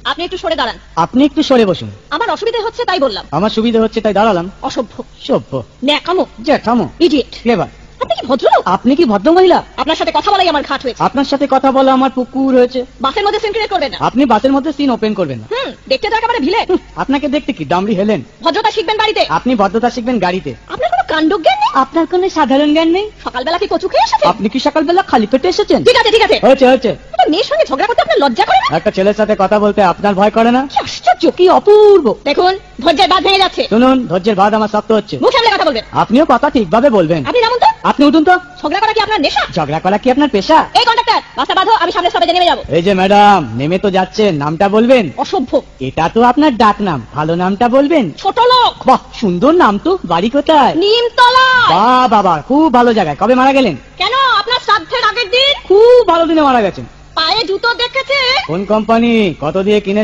আপনি একটু সরে দাঁড়ান। আপনি একটু সরে বসুন। আমার অসুবিধা হচ্ছে তাই বললাম। আমার সুবিধা হচ্ছে তাই দাঁড়ালাম। অসভ্য, সভ্য, ন্যাকামো, জ্যাঠামো, ইডিয়েট। ক্লেভার। আপনি কি ভদ্রলোক? আপনি কি ভদ্র মহিলা? আপনার সাথে কথা বলাই আমার ঘাট হয়েছে। আপনার সাথে কথা বলা আমার পুকুর হয়েছে। বাসের মধ্যে সিন ক্রিয়েট করবেন না। আপনি বাসের মধ্যে সিন ওপেন করবেন না। দেখতে তো একেবারে ভিলে। আপনাকে দেখতে কি ডামরি হেলেন? ভদ্রতা শিখবেন বাড়িতে। আপনি ভদ্রতা শিখবেন গাড়িতে। আপনার কোনো কাণ্ডজ্ঞান নেই? আপনার কোনো সাধারণ জ্ঞান নেই? সকালবেলা কি কচু খেয়ে এসেছেন? আপনি কি সকালবেলা খালি পেটে এসেছেন? ঠিক আছে ঠিক আছে, হয়েছে হয়েছে। একটা মেয়ের সঙ্গে ঝগড়া করতে আপনার লজ্জা করে না? একটা ছেলের সাথে কথা বলতে আপনার ভয় করে না? কি আশ্চর্য, কি অপূর্ব। দেখুন ধৈর্যের বাঁধ ভেঙে যাচ্ছে। শুনুন, ধৈর্যের বাঁধ আমার শক্ত হচ্ছে। মুখ সামলে কথা বলবেন। আপনিও কথা ঠিকভাবে বলবেন। আপনি নামুন তো। আপনি উঠুন তো। ঝগড়া করা কি আপনার নেশা? ঝগড়া করা কি আপনার পেশা? এই কন্ডাক্টর, বাসটা বাঁধো, আমি সামনের স্টপেজে নেমে যাবো। এই যে ম্যাডাম, নেমে তো যাচ্ছেন, নামটা বলবেন। অসভ্য, এটা তো আপনার ডাক নাম, ভালো নামটা বলবেন। ছোট লোক। বাহ, সুন্দর নাম তো। বাড়ি কোথায়? নিমতলা। বাহ বাবা, খুব ভালো জায়গায়। কবে মারা গেলেন? কেন, আপনার শ্রাদ্ধের আগের দিন। খুব ভালো দিনে মারা গেছেন। পায়ে জুতো দেখেছে? কোন কোম্পানি? কত দিয়ে কিনে?